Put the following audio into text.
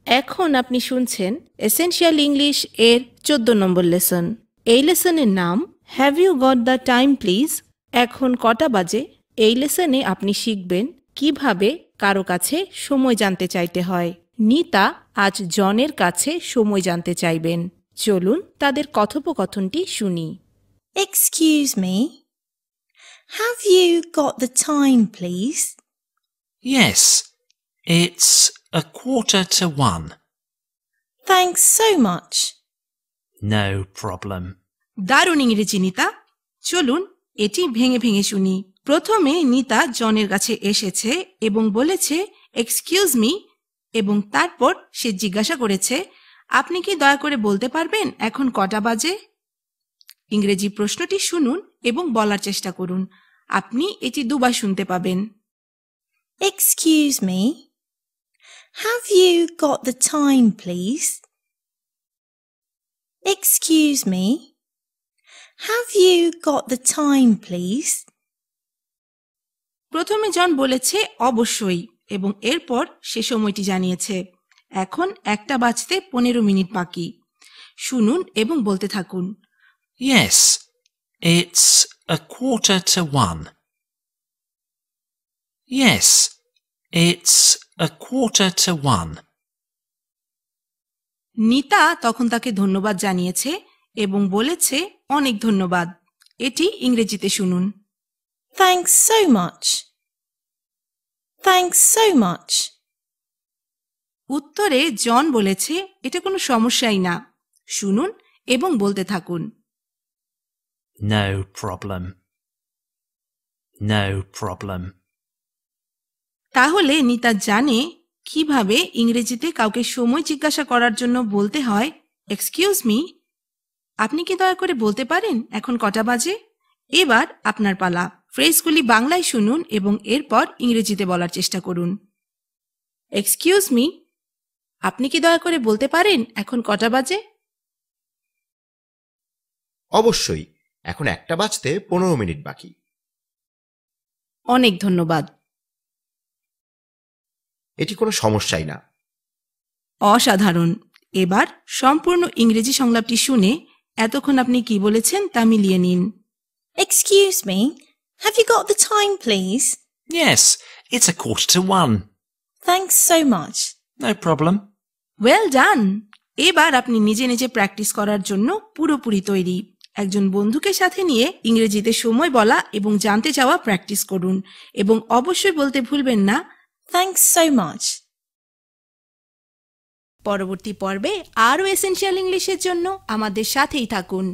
এখন আপনি শুনছেন এসেনশিয়াল ইংলিশ এর 14 নম্বর লেসন। এই লেসনের নাম have you got the time please? এখন কটা বাজে? এই লেসনে আপনি শিখবেন কিভাবে কারো কাছে সময় জানতে চাইতে হয়। নিতা আজ জনের কাছে সময় জানতে চাইবেন। চলুন তাদের কথোপকথনটি শুনি। Excuse me, have you got the time, please? Yes, it's 1:45. Thanks so much. No problem. দারুণ ইংরেজি নিতা। চলুন এটি ভেঙে ভেঙে শুনি। প্রথমে নিতা জনের কাছে এসেছে এবং বলেছে এক্সকিউজ মি, এবং তারপর সে জিজ্ঞাসা করেছে আপনি কি দয়া করে বলতে পারবেন এখন কটা বাজে? ইংরেজি প্রশ্নটি শুনুন এবং বলার চেষ্টা করুন। আপনি এটি দুবার শুনতে পাবেন। Excuse me, have you got the time, please? Excuse me, have you got the time, please? প্রথমে জন বলেছে অবশ্যই এবং এরপর সে সময়টি জানিয়েছে। এখন 1টা বাজতে 15 মিনিট বাকি। শুনুন এবং বলতে থাকুন। Yes, it's 1:45. Yes, it's 1:45. নিতা তখন তাকে ধন্যবাদ জানিয়েছে এবং বলেছে অনেক ধন্যবাদ। এটি ইংরেজিতে শুনুন। Thanks so much. Thanks so much. উত্তরে জন বলেছে এটা কোনো সমস্যাই না। শুনুন এবং বলতে থাকুন। No problem. No problem. তাহলে নিতা জানে কিভাবে ইংরেজিতে কাউকে সময় জিজ্ঞাসা করার জন্য বলতে হয় এক্সকিউজ মি, আপনি কি দয়া করে বলতে পারেন এখন কটা বাজে? এবার আপনার পালা। ফ্রেজগুলি বাংলায় শুনুন এবং এরপর ইংরেজিতে বলার চেষ্টা করুন। এক্সকিউজ মি, আপনি কি দয়া করে বলতে পারেন এখন কটা বাজে? অবশ্যই, এখন 1টা বাজতে 15 মিনিট বাকি। অনেক ধন্যবাদ। এটি কোনো সমস্যাই না। অসাধারণ। এবার সম্পূর্ণ ইংরেজি সংলাপটি শুনে এতক্ষণ আপনি কি বলেছেন তা মিলিয়ে নিন। Excuse me, have you got the time, please? Yes, it's 1:45. Thanks so much. No problem. Well done. এবার আপনি নিজে নিজে প্র্যাকটিস করার জন্য পুরোপুরি তৈরি। একজন বন্ধুকে সাথে নিয়ে ইংরেজিতে সময় বলা এবং জানতে চাওয়া প্র্যাকটিস করুন এবং অবশ্যই বলতে ভুলবেন না Thanks so much. পরবর্তী পর্বে আরও এসেনশিয়াল ইংলিশের জন্য আমাদের সাথেই থাকুন।